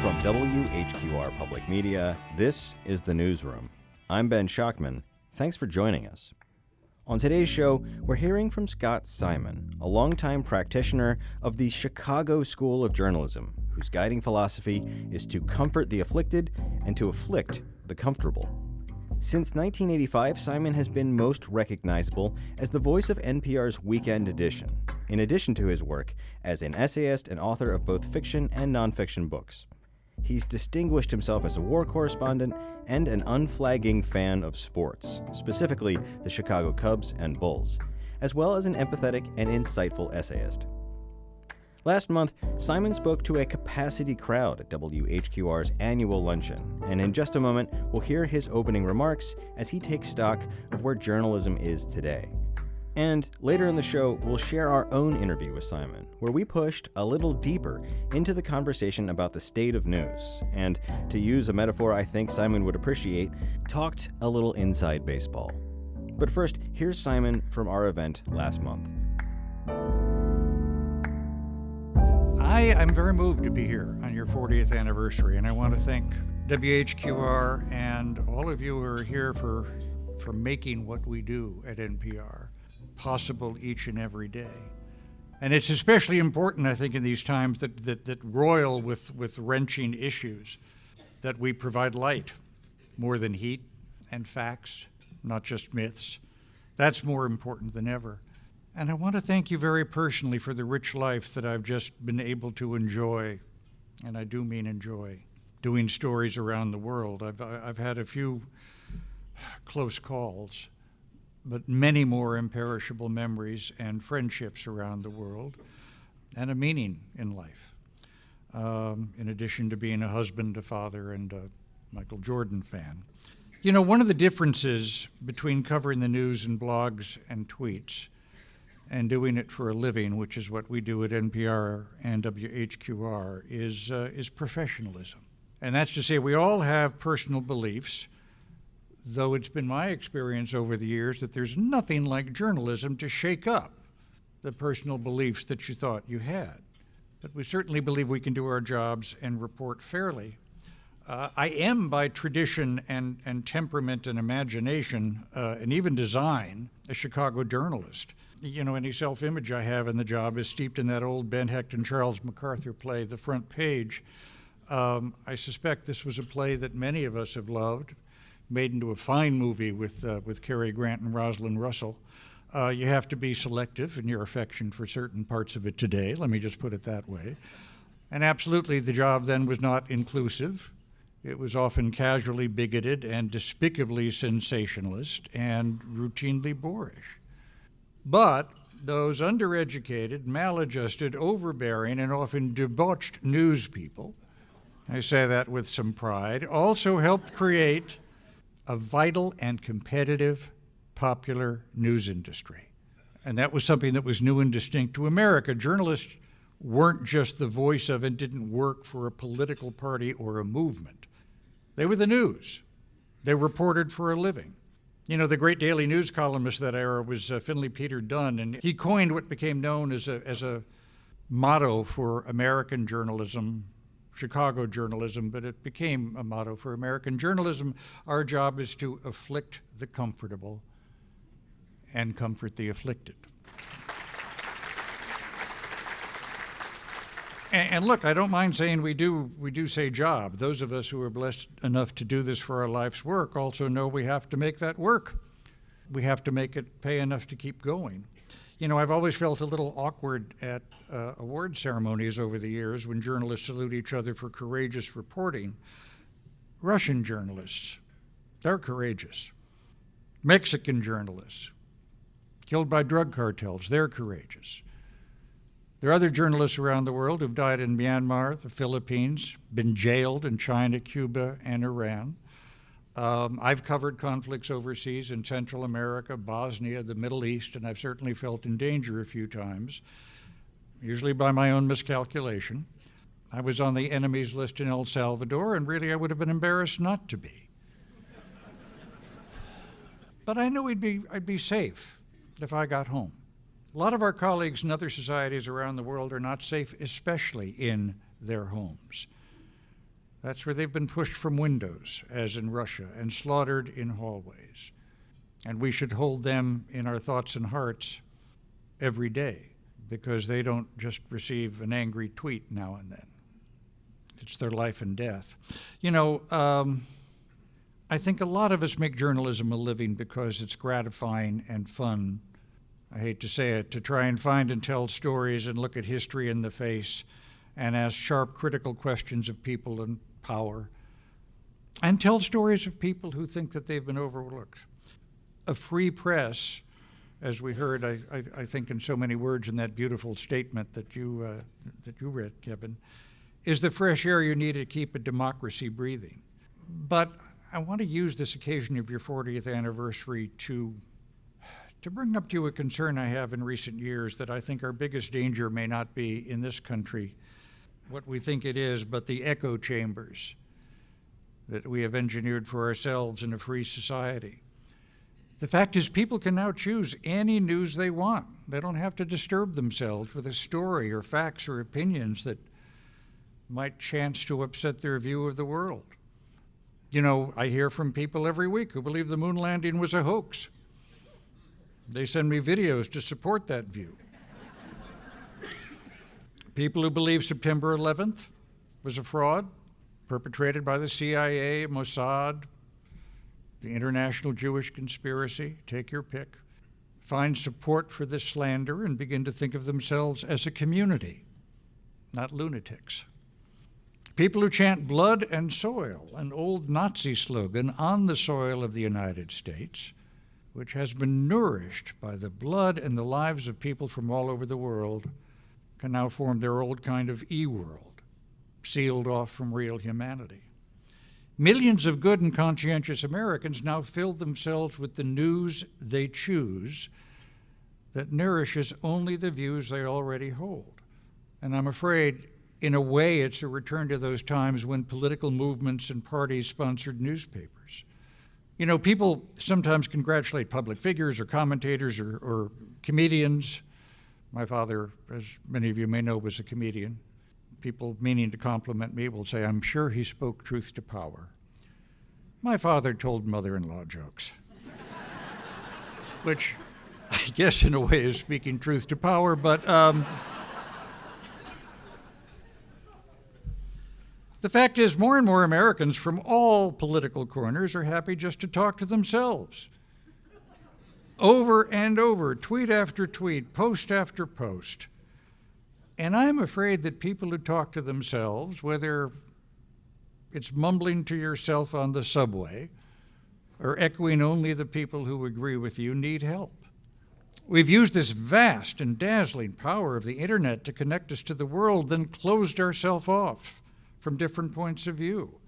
From WHQR Public Media, this is The Newsroom. I'm Ben Schachman. Thanks for joining us. On today's show, we're hearing from Scott Simon, a longtime practitioner of the Chicago School of Journalism, whose guiding philosophy is to comfort the afflicted and to afflict the comfortable. Since 1985, Simon has been most recognizable as the voice of NPR's Weekend Edition, in addition to his work as an essayist and author of both fiction and nonfiction books. He's distinguished himself as a war correspondent and an unflagging fan of sports, specifically the Chicago Cubs and Bulls, as well as an empathetic and insightful essayist. Last month, Simon spoke to a capacity crowd at WHQR's annual luncheon, and in just a moment, we'll hear his opening remarks as he takes stock of where journalism is today. And later in the show, we'll share our own interview with Simon, where we pushed a little deeper into the conversation about the state of news, and, to use a metaphor I think Simon would appreciate, talked a little inside baseball. But first, here's Simon from our event last month. I'm very moved to be here on your 40th anniversary, and I want to thank WHQR and all of you who are here for making what we do at NPR possible each and every day. And it's especially important, I think, in these times that roil with wrenching issues, that we provide light more than heat and facts, not just myths. That's more important than ever. And I want to thank you very personally for the rich life that I've just been able to enjoy, and I do mean enjoy, doing stories around the world. I've had a few close calls, but many more imperishable memories and friendships around the world, and a meaning in life, in addition to being a husband, a father, and a Michael Jordan fan. You know, one of the differences between covering the news in blogs and tweets and doing it for a living, which is what we do at NPR and WHQR, is professionalism. And that's to say we all have personal beliefs, though it's been my experience over the years that there's nothing like journalism to shake up the personal beliefs that you thought you had. But we certainly believe we can do our jobs and report fairly. I am, by tradition and temperament and imagination, and even design, a Chicago journalist. You know, any self-image I have in the job is steeped in that old Ben Hecht and Charles MacArthur play, The Front Page. I suspect this was a play that many of us have loved, made into a fine movie with Cary Grant and Rosalind Russell. You have to be selective in your affection for certain parts of it today, let me just put it that way. And absolutely, the job then was not inclusive. It was often casually bigoted and despicably sensationalist and routinely boorish. But those undereducated, maladjusted, overbearing, and often debauched news people, I say that with some pride, also helped create a vital and competitive popular news industry. And that was something that was new and distinct to America. Journalists weren't just the voice of and didn't work for a political party or a movement. They were the news. They reported for a living. You know, the great daily news columnist of that era was Finley Peter Dunn, and he coined what became known as a motto for American journalism, Chicago journalism, but it became a motto for American journalism. Our job is to afflict the comfortable and comfort the afflicted. And look, I don't mind saying we do say job. Those of us who are blessed enough to do this for our life's work also know we have to make that work. We have to make it pay enough to keep going. You know, I've always felt a little awkward at award ceremonies over the years when journalists salute each other for courageous reporting. Russian journalists, they're courageous. Mexican journalists, killed by drug cartels, they're courageous. There are other journalists around the world who've died in Myanmar, the Philippines, been jailed in China, Cuba, and Iran. I've covered conflicts overseas in Central America, Bosnia, the Middle East, and I've certainly felt in danger a few times, usually by my own miscalculation. I was on the enemies list in El Salvador, and really I would have been embarrassed not to be. But I knew I'd be safe if I got home. A lot of our colleagues in other societies around the world are not safe, especially in their homes. That's where they've been pushed from windows, as in Russia, and slaughtered in hallways. And we should hold them in our thoughts and hearts every day, because they don't just receive an angry tweet now and then. It's their life and death. I think a lot of us make journalism a living because it's gratifying and fun, I hate to say it, to try and find and tell stories and look at history in the face and ask sharp, critical questions of people in power and tell stories of people who think that they've been overlooked. A free press, as we heard, I think in so many words in that beautiful statement that you read, Kevin, is the fresh air you need to keep a democracy breathing. But I want to use this occasion of your 40th anniversary to bring up to you a concern I have in recent years, that I think our biggest danger may not be in this country what we think it is, but the echo chambers that we have engineered for ourselves in a free society. The fact is, people can now choose any news they want. They don't have to disturb themselves with a story or facts or opinions that might chance to upset their view of the world. I hear from people every week who believe the moon landing was a hoax. They send me videos to support that view. People who believe September 11th was a fraud perpetrated by the CIA, Mossad, the international Jewish conspiracy, take your pick, find support for this slander and begin to think of themselves as a community, not lunatics. People who chant blood and soil, an old Nazi slogan on the soil of the United States, which has been nourished by the blood and the lives of people from all over the world, can now form their old kind of e-world, sealed off from real humanity. Millions of good and conscientious Americans now fill themselves with the news they choose that nourishes only the views they already hold. And I'm afraid, in a way, it's a return to those times when political movements and parties sponsored newspapers. People sometimes congratulate public figures or commentators or comedians. My father, as many of you may know, was a comedian. People meaning to compliment me will say, "I'm sure he spoke truth to power." My father told mother-in-law jokes, which I guess in a way is speaking truth to power, but the fact is, more and more Americans from all political corners are happy just to talk to themselves. Over and over, tweet after tweet, post after post. And I'm afraid that people who talk to themselves, whether it's mumbling to yourself on the subway or echoing only the people who agree with you, need help. We've used this vast and dazzling power of the internet to connect us to the world, then closed ourselves off from different points of view.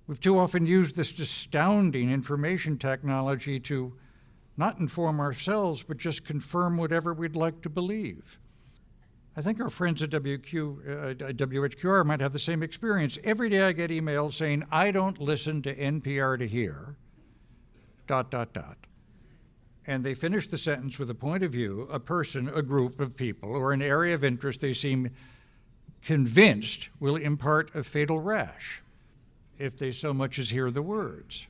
We've too often used this astounding information technology to not inform ourselves, but just confirm whatever we'd like to believe. I think our friends at WHQR might have the same experience. Every day I get emails saying, "I don't listen to NPR to hear, ... And they finish the sentence with a point of view, a person, a group of people, or an area of interest they seem convinced will impart a fatal rash if they so much as hear the words.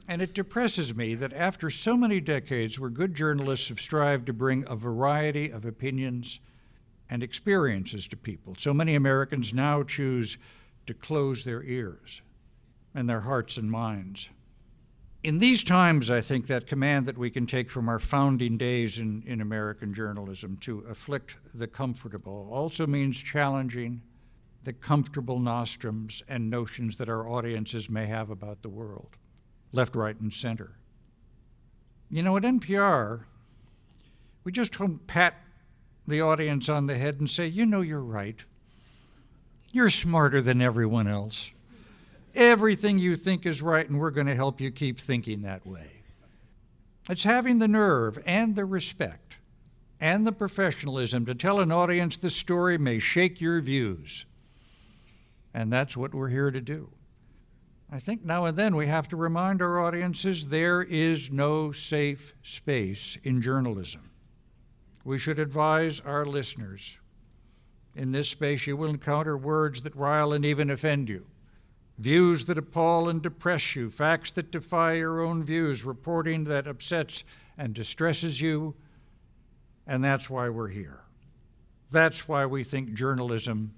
And it depresses me that after so many decades where good journalists have strived to bring a variety of opinions and experiences to people, so many Americans now choose to close their ears and their hearts and minds. In these times, I think that command that we can take from our founding days in American journalism to afflict the comfortable also means challenging the comfortable nostrums and notions that our audiences may have about the world, left, right, and center. At NPR, we just don't pat the audience on the head and say, "You're right. You're smarter than everyone else. Everything you think is right, and we're going to help you keep thinking that way." It's having the nerve and the respect and the professionalism to tell an audience the story may shake your views. And that's what we're here to do. I think now and then we have to remind our audiences there is no safe space in journalism. We should advise our listeners, in this space you will encounter words that rile and even offend you. Views that appall and depress you, facts that defy your own views, reporting that upsets and distresses you, and that's why we're here. That's why we think journalism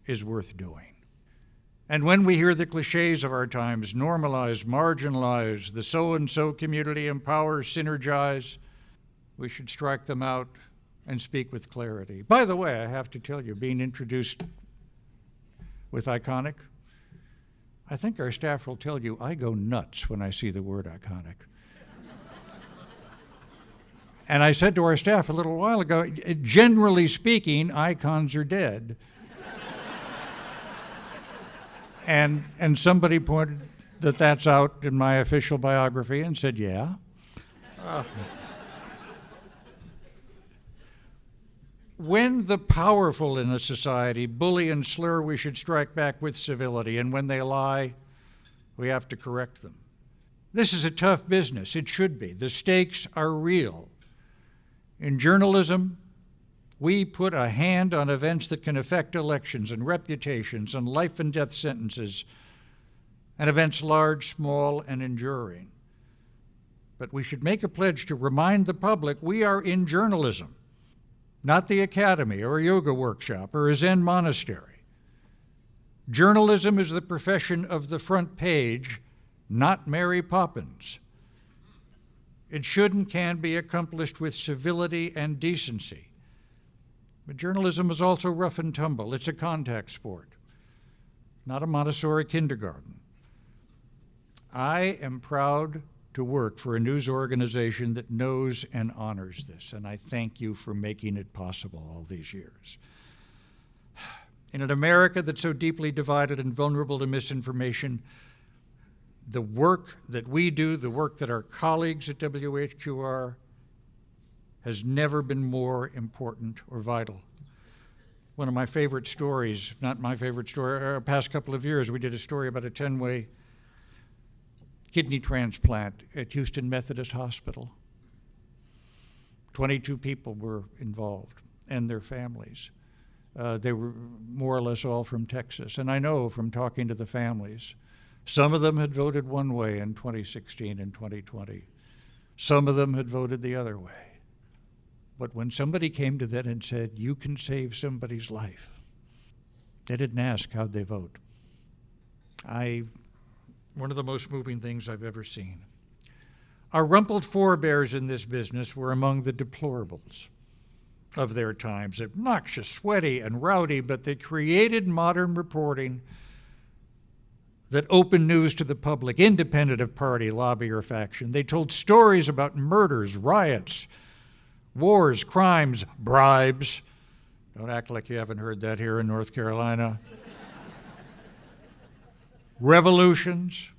is worth doing. And when we hear the cliches of our times, normalize, marginalize, the so-and-so community, empower, synergize, we should strike them out and speak with clarity. By the way, I have to tell you, being introduced with iconic, I think our staff will tell you I go nuts when I see the word iconic. And I said to our staff a little while ago, generally speaking, icons are dead. And somebody pointed that that's out in my official biography and said, yeah. When the powerful in a society bully and slur, we should strike back with civility, and when they lie, we have to correct them. This is a tough business. It should be. The stakes are real. In journalism, we put a hand on events that can affect elections and reputations and life and death sentences, and events large, small, and enduring. But we should make a pledge to remind the public we are in journalism, not the academy or a yoga workshop or a Zen monastery. Journalism is the profession of the front page, not Mary Poppins. It should and can be accomplished with civility and decency. But journalism is also rough and tumble. It's a contact sport, not a Montessori kindergarten. I am proud to work for a news organization that knows and honors this, and I thank you for making it possible all these years. In an America that's so deeply divided and vulnerable to misinformation, the work that we do, the work that our colleagues at WHQR has never been more important or vital. One of my favorite stories, not my favorite story, our past couple of years, we did a story about a 10-way kidney transplant at Houston Methodist Hospital. 22 people were involved and their families. They were more or less all from Texas. And I know from talking to the families, some of them had voted one way in 2016 and 2020. Some of them had voted the other way. But when somebody came to them and said, you can save somebody's life, they didn't ask how'd they vote. One of the most moving things I've ever seen. Our rumpled forebears in this business were among the deplorables of their times, obnoxious, sweaty, and rowdy, but they created modern reporting that opened news to the public, independent of party, lobby, or faction. They told stories about murders, riots, wars, crimes, bribes. Don't act like you haven't heard that here in North Carolina. Revolutions,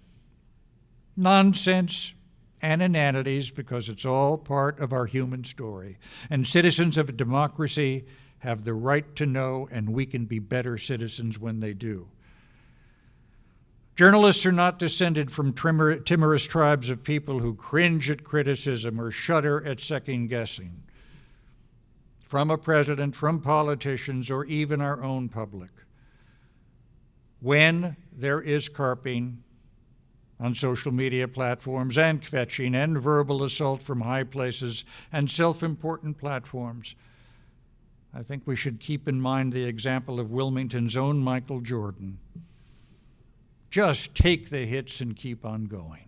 nonsense, and inanities, because it's all part of our human story. And citizens of a democracy have the right to know, and we can be better citizens when they do. Journalists are not descended from timorous tribes of people who cringe at criticism or shudder at second-guessing from a president, from politicians, or even our own public. When there is carping on social media platforms and kvetching and verbal assault from high places and self-important platforms, I think we should keep in mind the example of Wilmington's own Michael Jordan. Just take the hits and keep on going.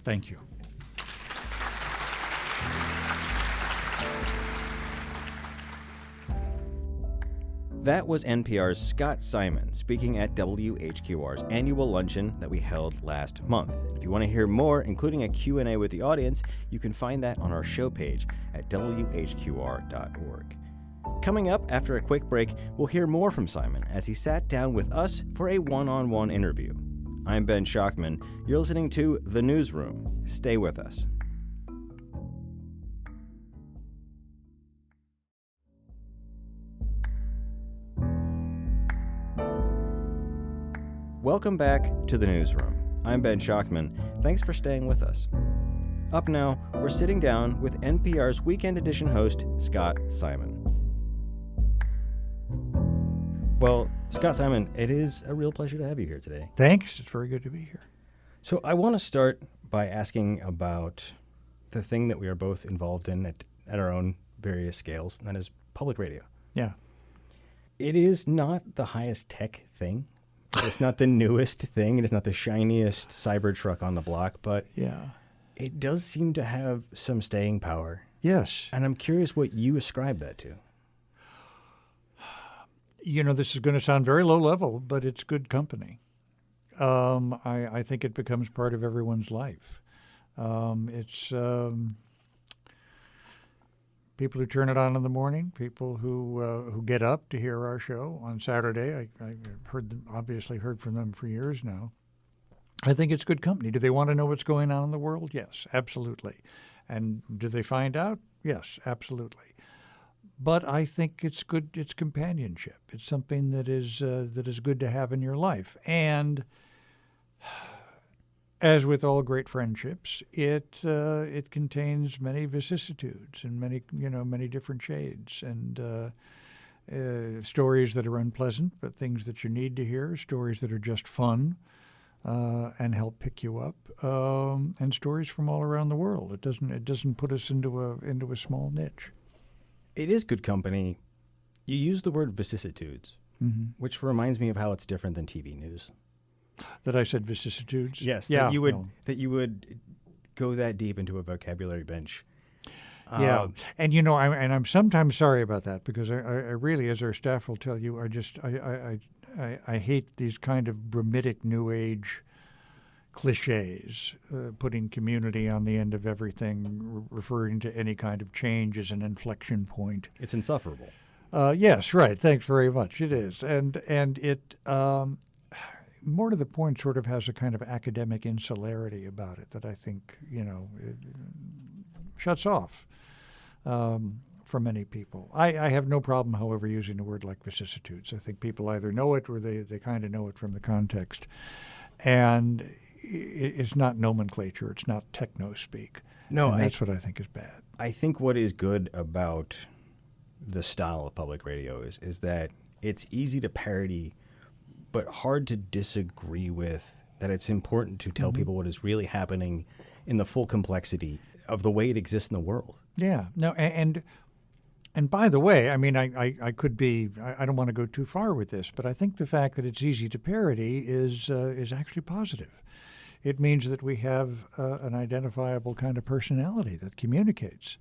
Thank you. That was NPR's Scott Simon speaking at WHQR's annual luncheon that we held last month. If you want to hear more, including a Q&A with the audience, you can find that on our show page at WHQR.org. Coming up after a quick break, we'll hear more from Simon as he sat down with us for a one-on-one interview. I'm Ben Schockman. You're listening to The Newsroom. Stay with us. Welcome back to The Newsroom. I'm Ben Schockman. Thanks for staying with us. Up now, we're sitting down with NPR's Weekend Edition host, Scott Simon. Well, Scott Simon, it is a real pleasure to have you here today. Thanks. It's very good to be here. So I want to start by asking about the thing that we are both involved in at our own various scales, and that is public radio. Yeah. It is not the highest tech thing. It's not the newest thing. It is not the shiniest Cybertruck on the block, but Yeah. it does seem to have some staying power. Yes. And I'm curious what you ascribe that to. You know, this is going to sound very low level, but it's good company. I think it becomes part of everyone's life. It's people who turn it on in the morning, people who get up to hear our show on Saturday. I obviously heard from them for years now. I think it's good company. Do they want to know what's going on in the world? Yes, absolutely. And do they find out? Yes, absolutely. But I think it's good. It's companionship. It's something that is good to have in your life. And as with all great friendships, it contains many vicissitudes and many different shades and stories that are unpleasant, but things that you need to hear. Stories that are just fun and help pick you up, and stories from all around the world. It doesn't put us into a small niche. It is good company. You use the word vicissitudes, which reminds me of how it's different than TV news. That I said vicissitudes? Yes, Yeah. that you would go that deep into a vocabulary bench. Yeah, and I'm sometimes sorry about that because I really, as our staff will tell you, I hate these kind of bromidic New Age cliches, putting community on the end of everything, referring to any kind of change as an inflection point. It's insufferable. Yes, right. Thanks very much. It is, and it more to the point sort of has a kind of academic insularity about it that I think it shuts off for many people. I have no problem, however, using a word like vicissitudes. I think people either know it or they kind of know it from the context. And it's not nomenclature. It's not techno-speak. No, and that's what I think is bad. I think what is good about the style of public radio is that it's easy to parody but hard to disagree with, that it's important to tell people what is really happening in the full complexity of the way it exists in the world. Yeah. No, and by the way, I mean, I could be, I don't want to go too far with this, but I think the fact that it's easy to parody is actually positive. It means that we have an identifiable kind of personality that communicates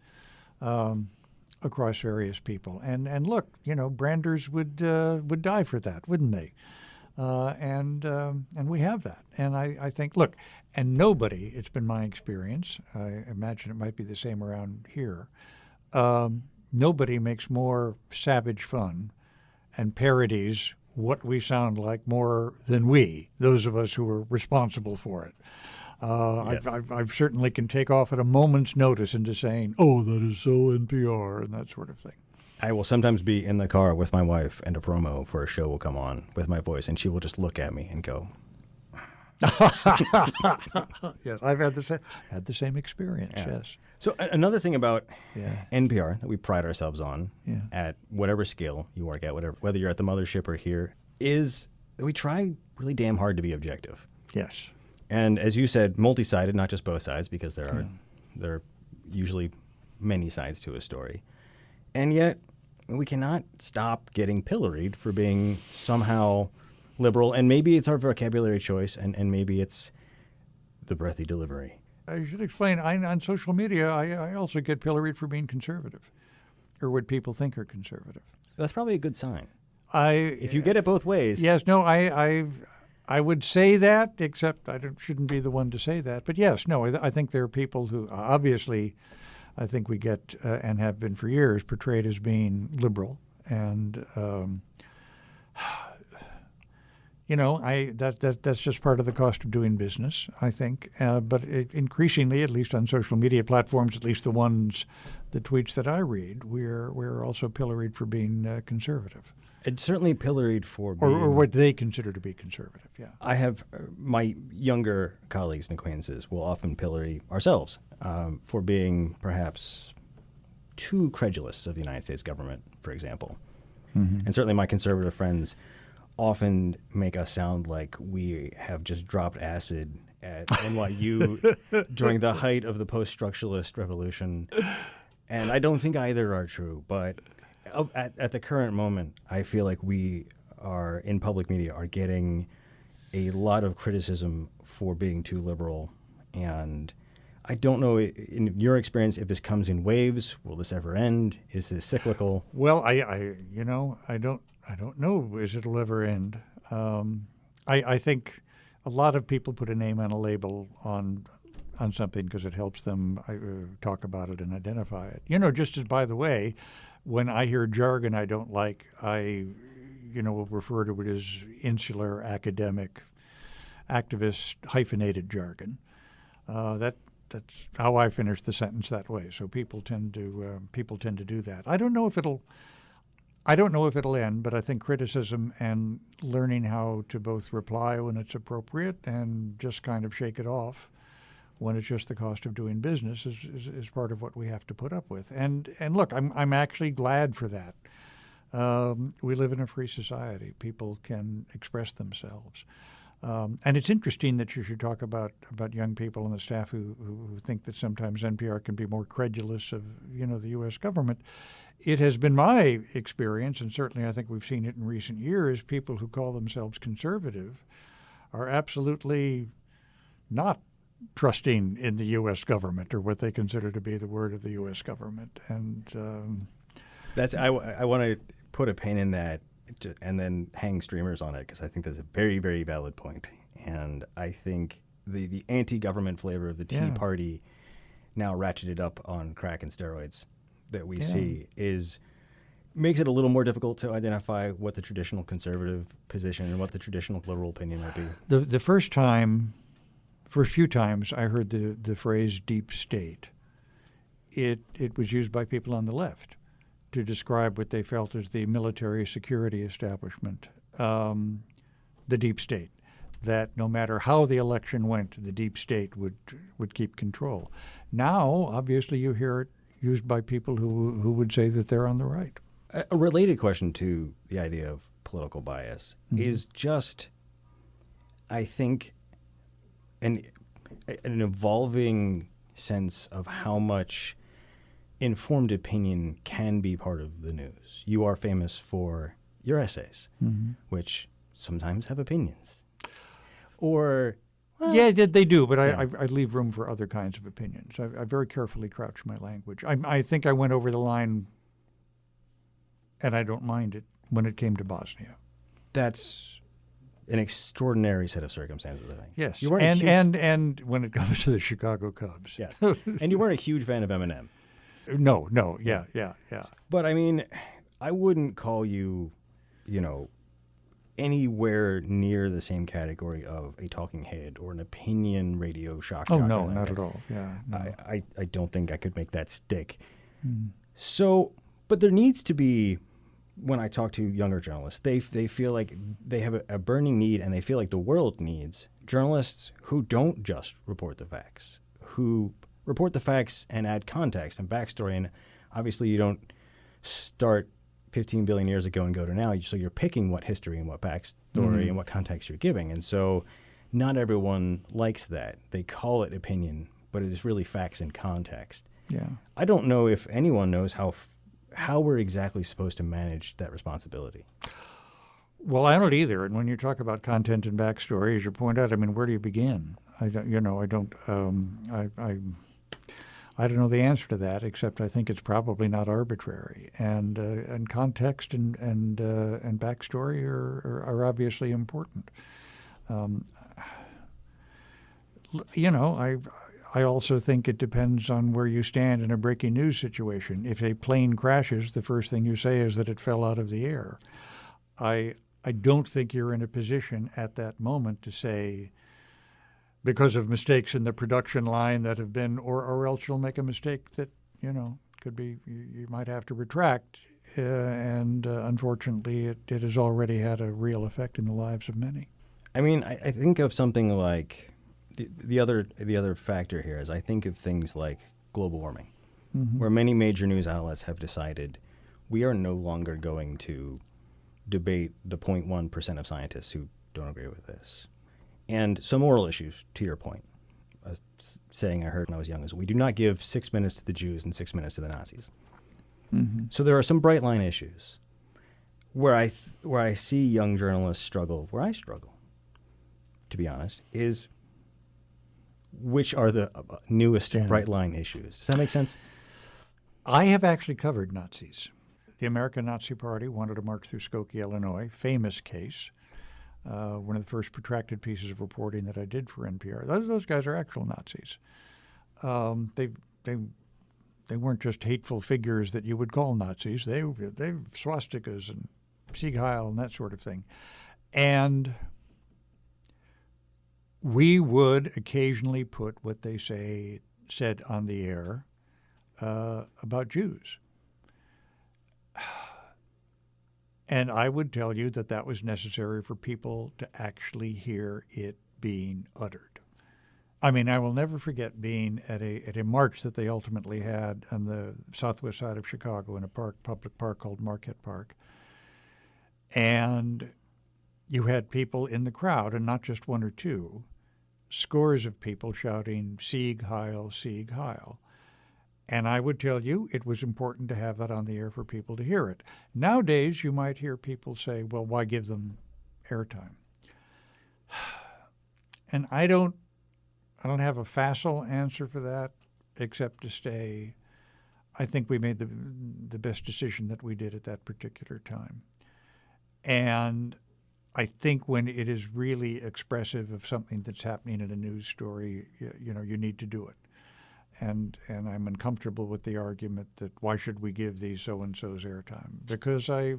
across various people. And look, branders would die for that, wouldn't they? And we have that. And I think, look, and nobody, it's been my experience, I imagine it might be the same around here, nobody makes more savage fun and parodies what we sound like more than we, those of us who are responsible for it. Yes. I certainly can take off at a moment's notice into saying, oh, that is so NPR and that sort of thing. I will sometimes be in the car with my wife and a promo for a show will come on with my voice, and she will just look at me and go. Yes, I've had the same experience. Yes. So another thing about Yeah. NPR that we pride ourselves on Yeah. at whatever scale you work at, whether you're at the mothership or here, is that we try really damn hard to be objective. Yes. And as you said, multi-sided, not just both sides, because there are usually many sides to a story. And yet, we cannot stop getting pilloried for being somehow liberal. And maybe it's our vocabulary choice, and maybe it's the breathy delivery. I should explain, on social media, I also get pilloried for being conservative, or what people think are conservative. That's probably a good sign. If If you get it both ways. Yes, no, I would say that, except shouldn't be the one to say that. But yes, no, I think there are people who obviously, I think we get and have been for years portrayed as being liberal, and that's just part of the cost of doing business, I think. But increasingly, at least on social media platforms, at least the tweets that I read, we're also pilloried for being conservative. It's certainly pilloried for being... Or what they consider to be conservative, yeah. I have my younger colleagues and acquaintances will often pillory ourselves for being perhaps too credulous of the United States government, for example. And certainly my conservative friends often make us sound like we have just dropped acid at NYU during the height of the post-structuralist revolution. And I don't think either are true, but at the current moment, I feel like we are, in public media, are getting a lot of criticism for being too liberal. And I don't know, in your experience, if this comes in waves. Will this ever end? Is this cyclical? Well, I don't know as it'll ever end. I think a lot of people put a name and a label on something because it helps them talk about it and identify it. Just as, by the way, when I hear jargon I don't like, I will refer to it as insular, academic, activist, hyphenated jargon. That's how I finish the sentence that way. So people tend to do that. I don't know if it'll end, but I think criticism and learning how to both reply when it's appropriate and just kind of shake it off when it's just the cost of doing business is part of what we have to put up with. And look, I'm actually glad for that. We live in a free society. People can express themselves. And it's interesting that you should talk about young people and the staff who think that sometimes NPR can be more credulous of the U.S. government. It has been my experience, and certainly I think we've seen it in recent years, people who call themselves conservative are absolutely not trusting in the U.S. government or what they consider to be the word of the U.S. government. And I want to put a pin in that and then hang streamers on it, because I think that's a very, very valid point. And I think the anti-government flavor of the Tea Party, now ratcheted up on crack and steroids, that we see makes it a little more difficult to identify what the traditional conservative position and what the traditional liberal opinion might be. The first few times I heard the phrase deep state, it was used by people on the left to describe what they felt as the military security establishment, the deep state, that no matter how the election went, the deep state would keep control. Now, obviously, you hear it used by people who would say that they're on the right. A related question to the idea of political bias is just, I think, an evolving sense of how much informed opinion can be part of the news. You are famous for your essays, which sometimes have opinions. Or yeah, they do, but I leave room for other kinds of opinions. I very carefully crouch my language. I think I went over the line, and I don't mind it, when it came to Bosnia. That's an extraordinary set of circumstances, I think. Yes, you and when it comes to the Chicago Cubs. Yes, and you weren't a huge fan of Eminem. No, yeah. But I mean, I wouldn't call you, anywhere near the same category of a talking head or an opinion radio shock jock. Oh, no, not at all. Yeah, no. I don't think I could make that stick. So, but there needs to be, when I talk to younger journalists, they feel like they have a burning need, and they feel like the world needs journalists who don't just report the facts, who report the facts and add context and backstory. And obviously you don't start 15 billion years ago and go to now. So you're picking what history and what backstory and what context you're giving. And so not everyone likes that. They call it opinion, but it is really facts and context. Yeah. I don't know if anyone knows how we're exactly supposed to manage that responsibility. Well, I don't either. And when you talk about content and backstory, as you point out, I mean, where do you begin? I don't know the answer to that, except I think it's probably not arbitrary. And context and backstory are obviously important. I also think it depends on where you stand in a breaking news situation. If a plane crashes, the first thing you say is that it fell out of the air. I don't think you're in a position at that moment to say, because of mistakes in the production line that have been, or else you'll make a mistake that, could be, you might have to retract. And unfortunately, it has already had a real effect in the lives of many. I mean, I think of something like the other factor here is I think of things like global warming, where many major news outlets have decided we are no longer going to debate the 0.1% of scientists who don't agree with this. And some moral issues, to your point. A saying I heard when I was young is, we do not give 6 minutes to the Jews and 6 minutes to the Nazis. Mm-hmm. So there are some bright line issues where I see young journalists struggle, where I struggle, to be honest, is which are the newest bright line issues. Does that make sense? I have actually covered Nazis. The American Nazi Party wanted to march through Skokie, Illinois, famous case. One of the first protracted pieces of reporting that I did for NPR. Those guys are actual Nazis. They weren't just hateful figures that you would call Nazis. They swastikas and Sieg Heil and that sort of thing. And we would occasionally put what they said on the air about Jews. And I would tell you that that was necessary for people to actually hear it being uttered. I mean, I will never forget being at a march that they ultimately had on the southwest side of Chicago in a public park called Marquette Park. And you had people in the crowd, and not just one or two, scores of people shouting, Sieg Heil, Sieg Heil. And I would tell you it was important to have that on the air for people to hear it. Nowadays, you might hear people say, well, why give them airtime? And I don't have a facile answer for that, except to say I think we made the best decision that we did at that particular time. And I think when it is really expressive of something that's happening in a news story, you need to do it. And I'm uncomfortable with the argument that why should we give these so-and-sos airtime? Because I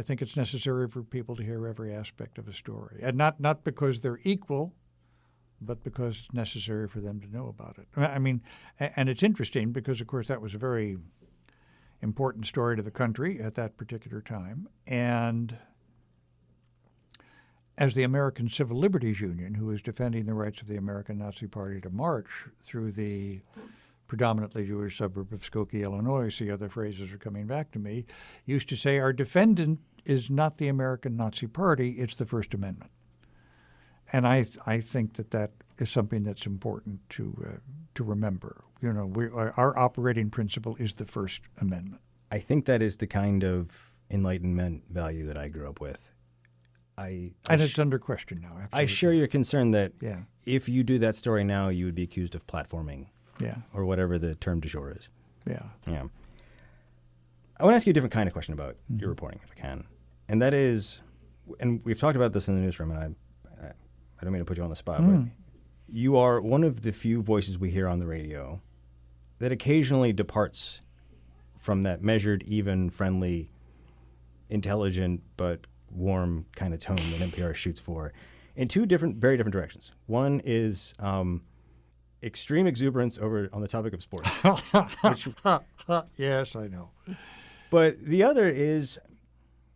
think it's necessary for people to hear every aspect of a story. And not because they're equal, but because it's necessary for them to know about it. I mean, and it's interesting because, of course, that was a very important story to the country at that particular time. And as the American Civil Liberties Union, who was defending the rights of the American Nazi Party to march through the predominantly Jewish suburb of Skokie, Illinois, see other phrases are coming back to me, used to say our defendant is not the American Nazi Party, it's the First Amendment. And I think that is something that's important to remember. Our operating principle is the First Amendment. I think that is the kind of Enlightenment value that I grew up with. And it's under question now. Absolutely. I share your concern that if you do that story now, you would be accused of platforming, or whatever the term du jour is. Yeah. I want to ask you a different kind of question about your reporting, if I can, and that is, and we've talked about this in the newsroom, and I don't mean to put you on the spot, but you are one of the few voices we hear on the radio that occasionally departs from that measured, even, friendly, intelligent, but warm kind of tone that NPR shoots for in two very different directions. One is extreme exuberance over on the topic of sports. Yes, I know. But the other is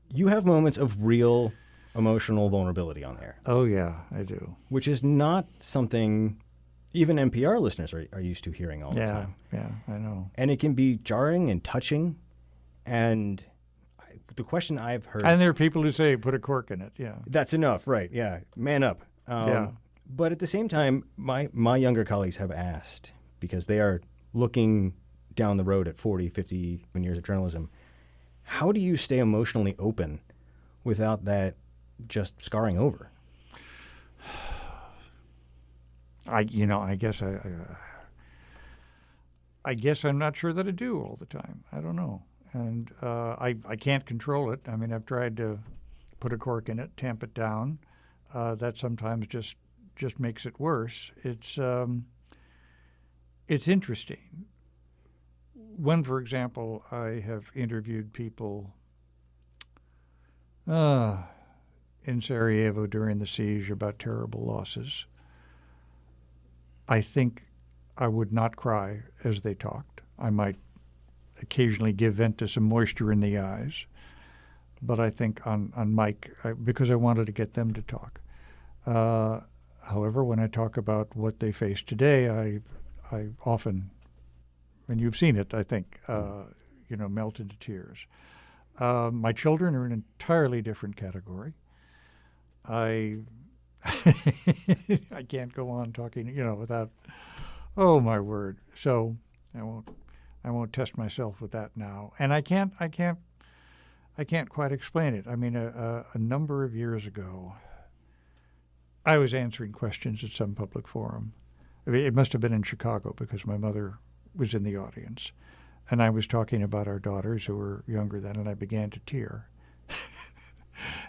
you have moments of real emotional vulnerability on there. Oh, yeah, I do. Which is not something even NPR listeners are used to hearing all the time. Yeah, I know. And it can be jarring and touching. And the question I've heard... And there are people who say, put a cork in it, That's enough, right, man up. But at the same time, my younger colleagues have asked, because they are looking down the road at 40, 50 years of journalism, how do you stay emotionally open without that just scarring over? I guess I'm not sure that I do all the time. I don't know. And I can't control it. I mean, I've tried to put a cork in it, tamp it down. That sometimes just makes it worse. It's interesting. When, for example, I have interviewed people in Sarajevo during the siege about terrible losses, I think I would not cry as they talked. I might occasionally give vent to some moisture in the eyes, but I think on mic, because I wanted to get them to talk. However, when I talk about what they face today, I often, and you've seen it, I think, melt into tears. My children are an entirely different category. I I can't go on talking, without. Oh my word! So I won't test myself with that now, and I can't quite explain it. I mean, a number of years ago, I was answering questions at some public forum. I mean, it must have been in Chicago because my mother was in the audience, and I was talking about our daughters who were younger then, and I began to tear.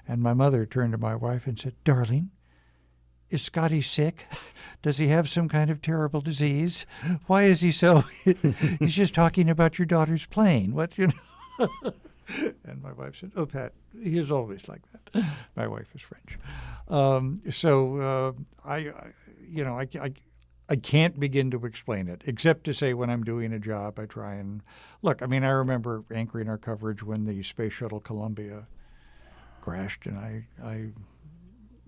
And my mother turned to my wife and said, "Darling, is Scotty sick? Does he have some kind of terrible disease? Why is he so? He's just talking about your daughter's plane. What, And my wife said, "Oh, Pat, he is always like that." My wife is French. I can't begin to explain it, except to say when I'm doing a job, I try and look. I mean, I remember anchoring our coverage when the Space Shuttle Columbia crashed, and it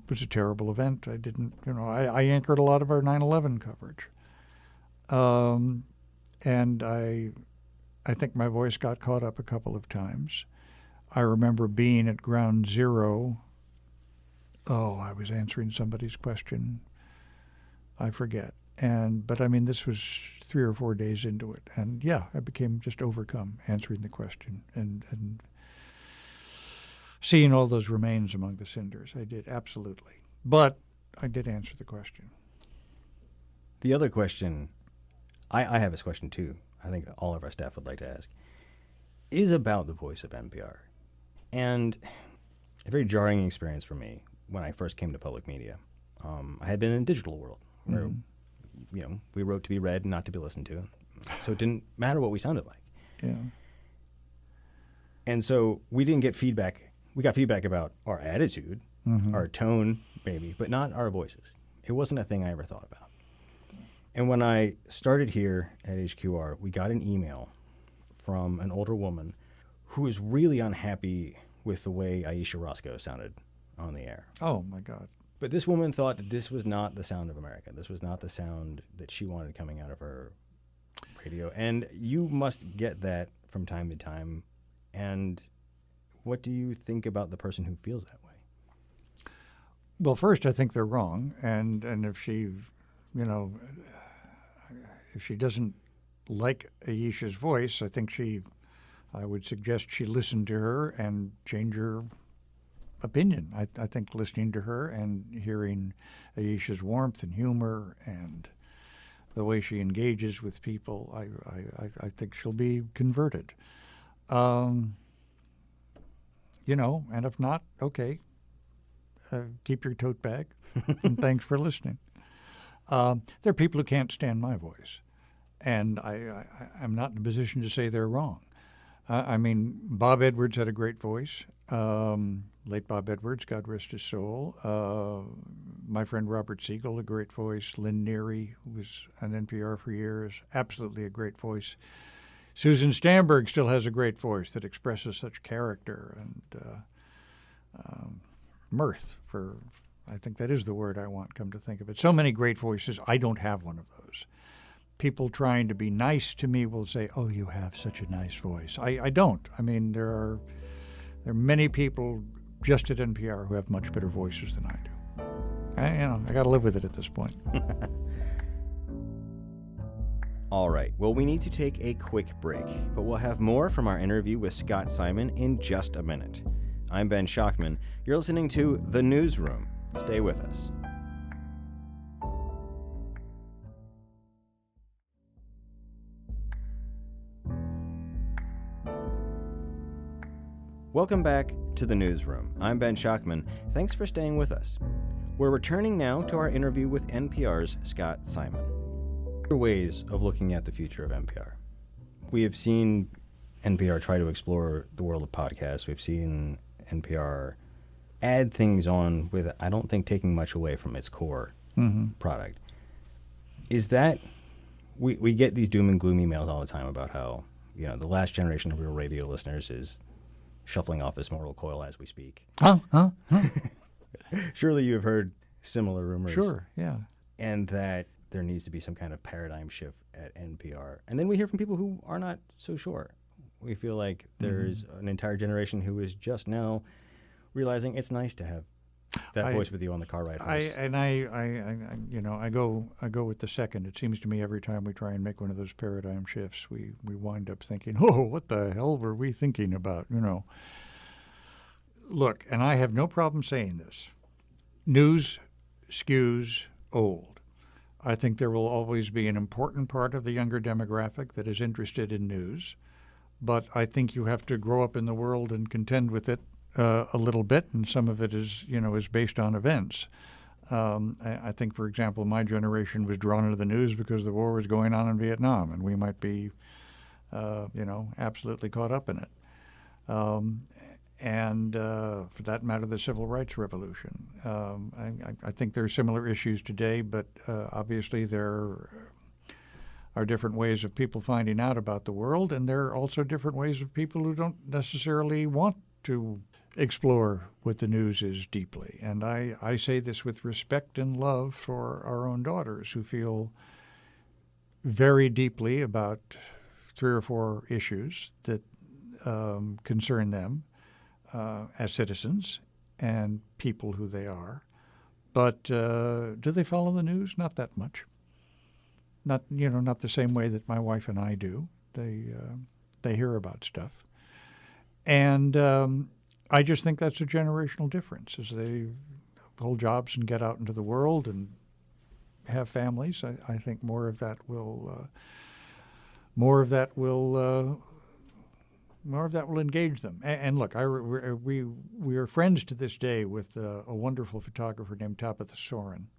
was a terrible event. I didn't, I anchored a lot of our 9/11 coverage. And I think my voice got caught up a couple of times. I remember being at Ground Zero. Oh, I was answering somebody's question. I forget. But I mean, this was 3 or 4 days into it. And yeah, I became just overcome answering the question and seeing all those remains among the cinders. I did, absolutely. But I did answer the question. The other question, I have this question too, I think all of our staff would like to ask, is about the voice of NPR. And a very jarring experience for me when I first came to public media. I had been in a digital world where, we wrote to be read, not to be listened to. So it didn't matter what we sounded like. Yeah. And so we didn't get feedback. We got feedback about our attitude, our tone, maybe, but not our voices. It wasn't a thing I ever thought about. And when I started here at HQR, we got an email from an older woman who was really unhappy with the way Aisha Roscoe sounded on the air. Oh, my God. But this woman thought that this was not the sound of America. This was not the sound that she wanted coming out of her radio. And you must get that from time to time. And what do you think about the person who feels that way? Well, first, I think they're wrong. And if she, if she doesn't like Aisha's voice, I would suggest she listen to her and change her opinion. I think listening to her and hearing Aisha's warmth and humor and the way she engages with people, I think she'll be converted. And if not, okay, keep your tote bag, and thanks for listening. There are people who can't stand my voice, and I'm not in a position to say they're wrong. I mean, Bob Edwards had a great voice. Late Bob Edwards, God rest his soul. My friend Robert Siegel, a great voice. Lynn Neary, who was on NPR for years, absolutely a great voice. Susan Stamberg still has a great voice that expresses such character and mirth. I think that is the word I want, come to think of it. So many great voices. I don't have one of those. People trying to be nice to me will say, "Oh, you have such a nice voice." I don't. I mean, there are many people just at NPR who have much better voices than I do. I got to live with it at this point. All right. Well, we need to take a quick break, but we'll have more from our interview with Scott Simon in just a minute. I'm Ben Schockman. You're listening to The Newsroom. Stay with us. Welcome back to The Newsroom. I'm Ben Schockman. Thanks for staying with us. We're returning now to our interview with NPR's Scott Simon. There are ways of looking at the future of NPR. We have seen NPR try to explore the world of podcasts. We've seen NPR add things on with, I don't think, taking much away from its core product. Is that, we get these doom and gloom emails all the time about how, the last generation of real radio listeners is shuffling off its mortal coil as we speak. Surely you have heard similar rumors. Sure, yeah. And that there needs to be some kind of paradigm shift at NPR. And then we hear from people who are not so sure. We feel like there's an entire generation who is just now realizing it's nice to have that voice with you on the car ride home. I go with the second. It seems to me every time we try and make one of those paradigm shifts, we wind up thinking, oh, what the hell were we thinking about? Look, and I have no problem saying this. News skews old. I think there will always be an important part of the younger demographic that is interested in news, but I think you have to grow up in the world and contend with it a little bit, and some of it is based on events. I think, for example, my generation was drawn into the news because the war was going on in Vietnam, and we might be, absolutely caught up in it. And for that matter, the Civil Rights Revolution. I think there are similar issues today, but obviously there are different ways of people finding out about the world, and there are also different ways of people who don't necessarily want to explore what the news is deeply. And I say this with respect and love for our own daughters who feel very deeply about 3 or 4 issues that concern them as citizens and people who they are. But do they follow the news? Not that much. Not the same way that my wife and I do. They hear about stuff. And I just think that's a generational difference. As they hold jobs and get out into the world and have families, I think more of that will engage them. And look, we are friends to this day with a wonderful photographer named Tabitha Soren,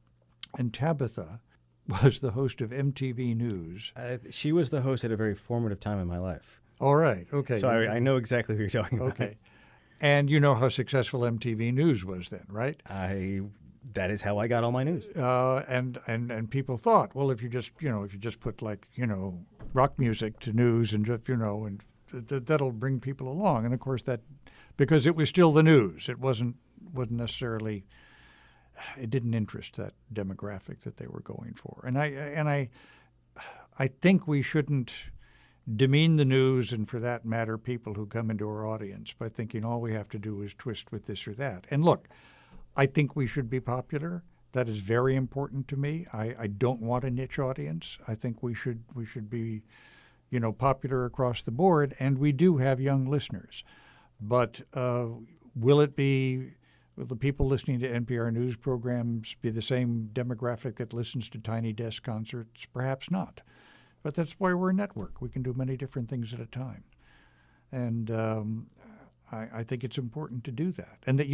and Tabitha was the host of MTV News. She was the host at a very formative time in my life. All right, okay. So I know exactly who you're talking about. Okay. And you know how successful MTV News was then, right? That is how I got all my news. And people thought, well, if you just put rock music to news and just and that'll bring people along. And of course because it was still the news, it wasn't necessarily. It didn't interest that demographic that they were going for. And I think we shouldn't demean the news, and for that matter, people who come into our audience, by thinking all we have to do is twist with this or that. And look, I think we should be popular. That is very important to me. I don't want a niche audience. I think we should be, popular across the board, and we do have young listeners. But will the people listening to NPR news programs be the same demographic that listens to Tiny Desk concerts? Perhaps not. But that's why we're a network. We can do many different things at a time. And I think it's important to do that. And that,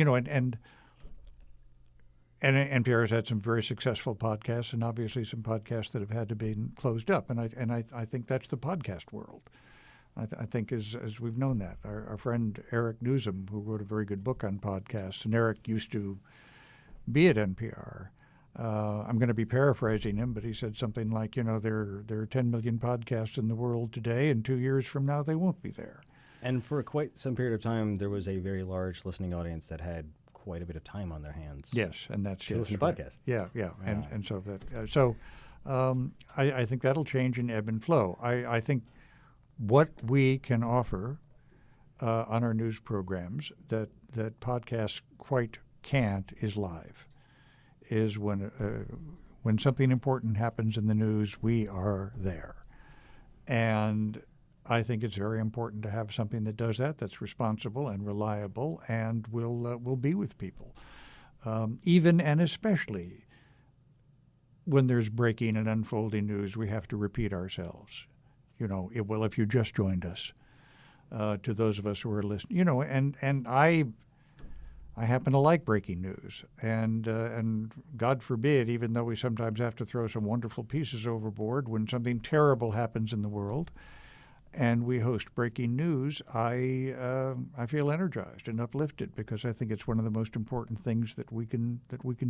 and NPR has had some very successful podcasts, and obviously some podcasts that have had to be closed up. And I think that's the podcast world. I think as we've known that. Our friend Eric Newsom, who wrote a very good book on podcasts, and Eric used to be at NPR. I'm going to be paraphrasing him, but he said something like, there are 10 million podcasts in the world today, and 2 years from now they won't be there. And for quite some period of time, there was a very large listening audience that had quite a bit of time on their hands. Yes, and that's to listen to podcasts. Yeah, and so I think that'll change and ebb and flow. I think what we can offer on our news programs that podcasts quite can't is live. Is when something important happens in the news, we are there. And I think it's very important to have something that does that, that's responsible and reliable, and will be with people. Even and especially when there's breaking and unfolding news, we have to repeat ourselves. If you just joined us, to those of us who are listening, and I happen to like breaking news, and God forbid, even though we sometimes have to throw some wonderful pieces overboard, when something terrible happens in the world, and we host breaking news, I feel energized and uplifted, because I think it's one of the most important things that we can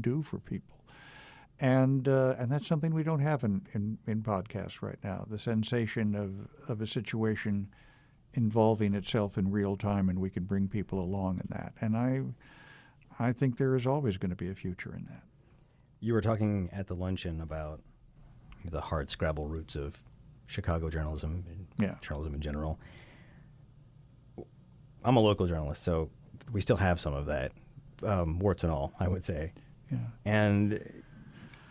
do for people, and that's something we don't have in podcasts right now. The sensation of a situation involving itself in real time, and we can bring people along in that. And I think there is always going to be a future in that. You were talking at the luncheon about the hard scrabble roots of Chicago journalism, journalism in general. I'm a local journalist, so we still have some of that, warts and all, I would say. Yeah. And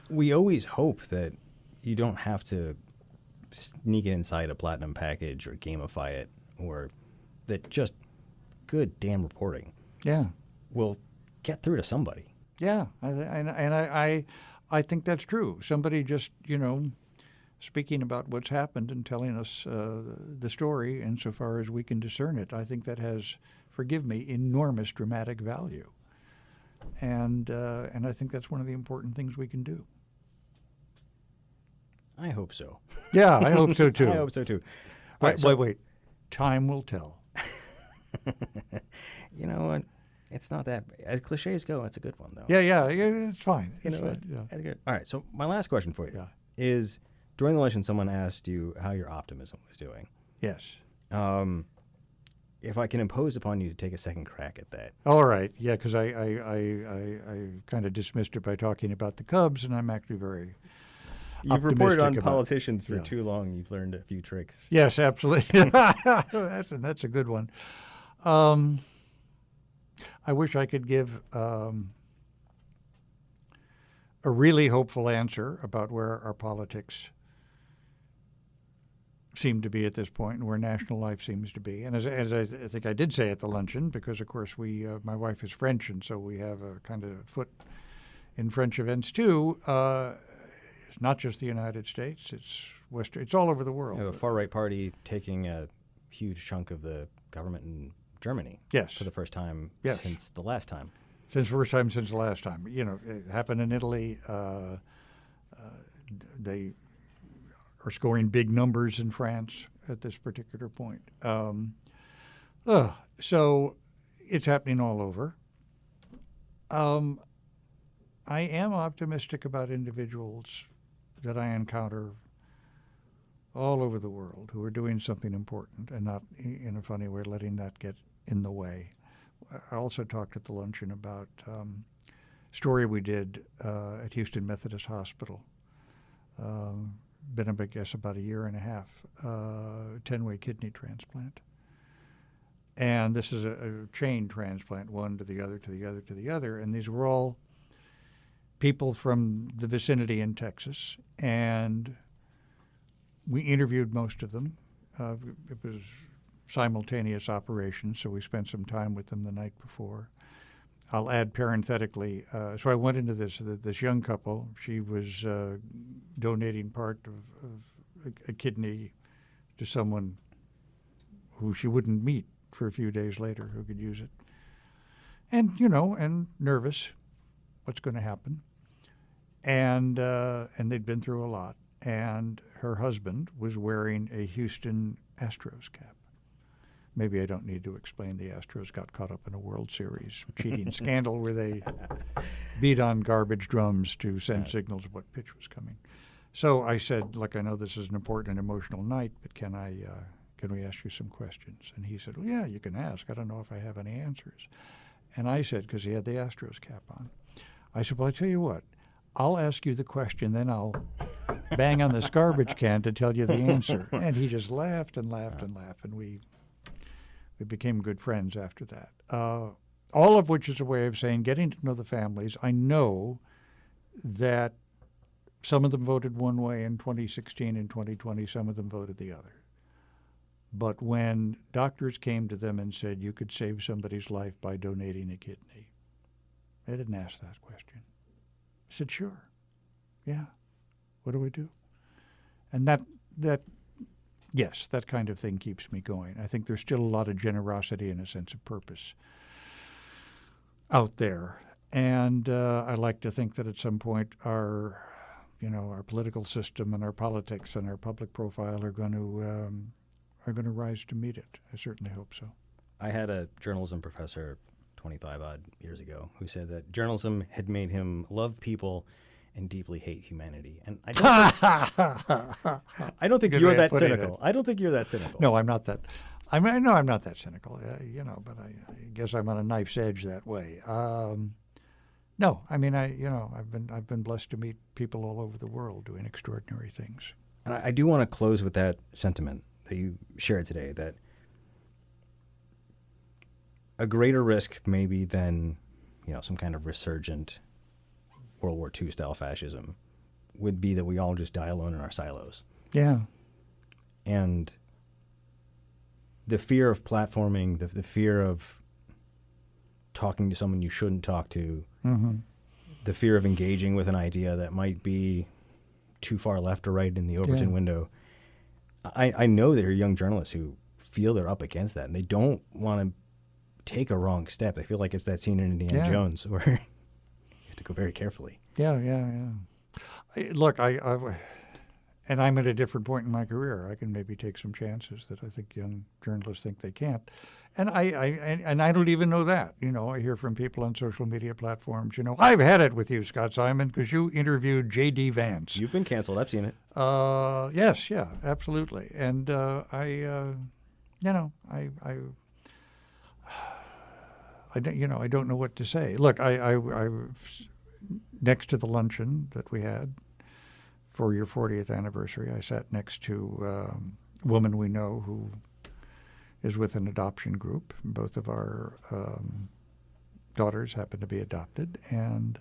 we always hope that you don't have to sneak it inside a platinum package or gamify it, or that just good damn reporting will get through to somebody. Yeah, I think that's true. Somebody just, speaking about what's happened and telling us the story insofar as we can discern it, I think that has, forgive me, enormous dramatic value. And I think that's one of the important things we can do. I hope so. Yeah, I hope so too. I hope so too. Wait. Time will tell. You know what? It's not that, as cliches go, it's a good one, though. Yeah, it's fine. You know what? Yeah. That's good. All right, so my last question for you is, during the luncheon, someone asked you how your optimism was doing. Yes. If I can impose upon you to take a second crack at that. All right. Yeah, because I kind of dismissed it by talking about the Cubs, and I'm actually very You've reported on about politicians for too long. You've learned a few tricks. Yes, absolutely. That's a good one. I wish I could give a really hopeful answer about where our politics seem to be at this point and where national life seems to be. And as I think I did say at the luncheon, because, of course, my wife is French, and so we have a kind of foot in French events, too. It's not just the United States. It's all over the world. You have a far-right party taking a huge chunk of the government in Germany. Yes. For the first time since the last time. Since the last time. It happened in Italy. They are scoring big numbers in France at this particular point. So it's happening all over. I am optimistic about individuals that I encounter all over the world who are doing something important and not, in a funny way, letting that get in the way. I also talked at the luncheon about a story we did at Houston Methodist Hospital. Been, I guess, about a year and a half, 10-way kidney transplant. And this is a chain transplant, one to the other, to the other, to the other. And these were all people from the vicinity in Texas. And we interviewed most of them. It was simultaneous operations, so we spent some time with them the night before. I'll add parenthetically, so I went into this young couple. She was donating part of a kidney to someone who she wouldn't meet for a few days later who could use it. And, and nervous, what's going to happen. And they'd been through a lot. And her husband was wearing a Houston Astros cap. Maybe I don't need to explain the Astros got caught up in a World Series cheating scandal where they beat on garbage drums to send signals of what pitch was coming. So I said, look, I know this is an important and emotional night, but can we ask you some questions? And he said, well, yeah, you can ask. I don't know if I have any answers. And I said, because he had the Astros cap on, I said, well, I tell you what, I'll ask you the question, then I'll bang on this garbage can to tell you the answer. And he just laughed and laughed and laughed, and we became good friends after that. All of which is a way of saying getting to know the families. I know that some of them voted one way in 2016 and 2020, some of them voted the other. But when doctors came to them and said you could save somebody's life by donating a kidney, they didn't ask that question. I said, sure. Yeah. What do we do? And that yes, that kind of thing keeps me going. I think there's still a lot of generosity and a sense of purpose out there. And I like to think that at some point our political system and our politics and our public profile are going to rise to meet it. I certainly hope so. I had a journalism professor 25-odd years ago who said that journalism had made him love people and deeply hate humanity. And I don't think you're that cynical. I don't think you're that cynical. No, I'm not that. I'm not that cynical. But I guess I'm on a knife's edge that way. No, I mean, I've been blessed to meet people all over the world doing extraordinary things. And I do want to close with that sentiment that you shared today, that a greater risk maybe than, some kind of resurgent World War II style fascism would be that we all just die alone in our silos. Yeah. And the fear of platforming, the fear of talking to someone you shouldn't talk to, the fear of engaging with an idea that might be too far left or right in the Overton window. I know there are young journalists who feel they're up against that, and they don't want to take a wrong step. They feel like it's that scene in Indiana Jones where you have to go very carefully. Yeah. Look, and I'm at a different point in my career. I can maybe take some chances that I think young journalists think they can't. And I don't even know that. I hear from people on social media platforms, I've had it with you, Scott Simon, because you interviewed J.D. Vance. You've been canceled. I've seen it. Yes, yeah, absolutely. And I don't know what to say. Look, I next to the luncheon that we had for your 40th anniversary, I sat next to a woman we know who is with an adoption group. Both of our daughters happen to be adopted. And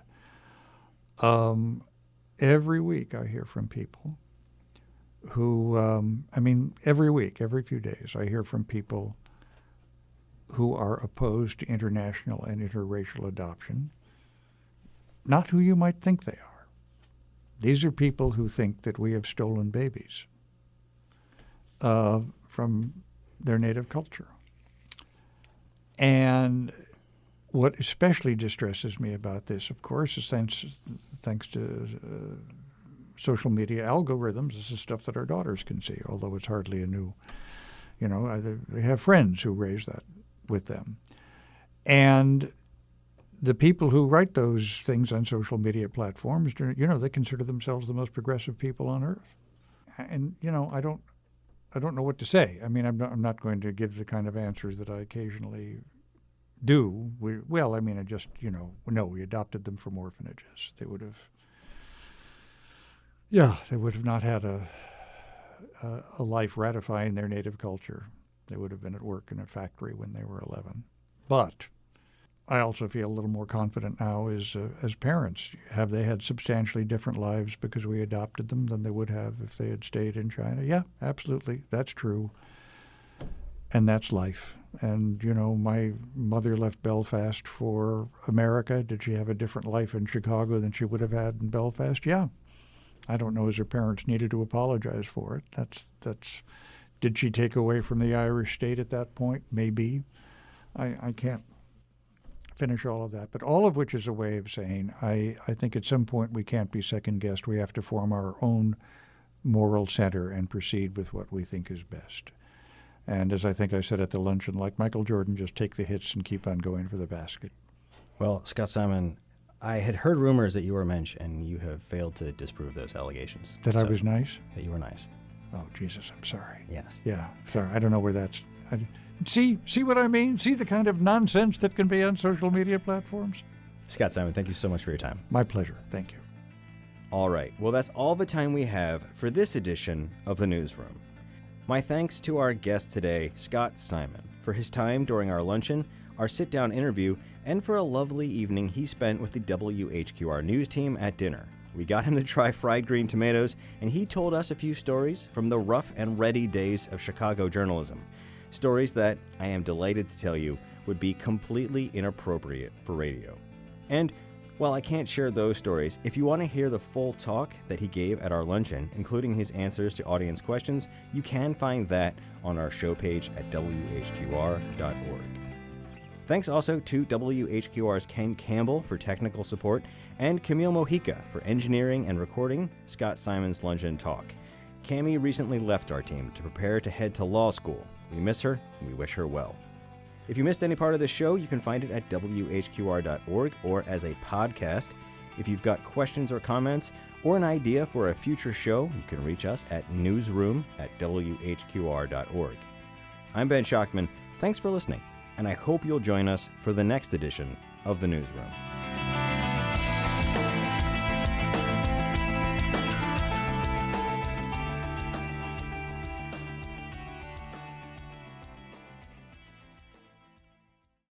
every week I hear from people who, every week, every few days, I hear from people who are opposed to international and interracial adoption, not who you might think they are. These are people who think that we have stolen babies from their native culture. And what especially distresses me about this, of course, is thanks to social media algorithms, this is stuff that our daughters can see, although it's hardly a new, they have friends who raise that with them. And the people who write those things on social media platforms, they consider themselves the most progressive people on earth. And, I don't know what to say. I'm not going to give the kind of answers that I occasionally do. We adopted them from orphanages. They would have not had a life ratifying their native culture. They would have been at work in a factory when they were 11. But I also feel a little more confident now as parents. Have they had substantially different lives because we adopted them than they would have if they had stayed in China? Yeah, absolutely. That's true. And that's life. And, my mother left Belfast for America. Did she have a different life in Chicago than she would have had in Belfast? Yeah. I don't know as her parents needed to apologize for it. That's. Did she take away from the Irish state at that point? Maybe. I can't finish all of that. But all of which is a way of saying I think at some point we can't be second-guessed. We have to form our own moral center and proceed with what we think is best. And as I think I said at the luncheon, like Michael Jordan, just take the hits and keep on going for the basket. Well, Scott Simon, I had heard rumors that you were mensch, and you have failed to disprove those allegations. I was nice? That you were nice. Oh, Jesus, I'm sorry. Yes. Yeah, sorry. I don't know where that's... See what I mean? See the kind of nonsense that can be on social media platforms? Scott Simon, thank you so much for your time. My pleasure. Thank you. All right. Well, that's all the time we have for this edition of The Newsroom. My thanks to our guest today, Scott Simon, for his time during our luncheon, our sit-down interview, and for a lovely evening he spent with the WHQR news team at dinner. We got him to try fried green tomatoes, and he told us a few stories from the rough and ready days of Chicago journalism. Stories that, I am delighted to tell you, would be completely inappropriate for radio. And while I can't share those stories, if you want to hear the full talk that he gave at our luncheon, including his answers to audience questions, you can find that on our show page at WHQR.org. Thanks also to WHQR's Ken Campbell for technical support and Camille Mojica for engineering and recording Scott Simon's Luncheon Talk. Cami recently left our team to prepare to head to law school. We miss her and we wish her well. If you missed any part of this show, you can find it at WHQR.org or as a podcast. If you've got questions or comments or an idea for a future show, you can reach us at newsroom@WHQR.org. I'm Ben Schachman. Thanks for listening, and I hope you'll join us for the next edition of The Newsroom.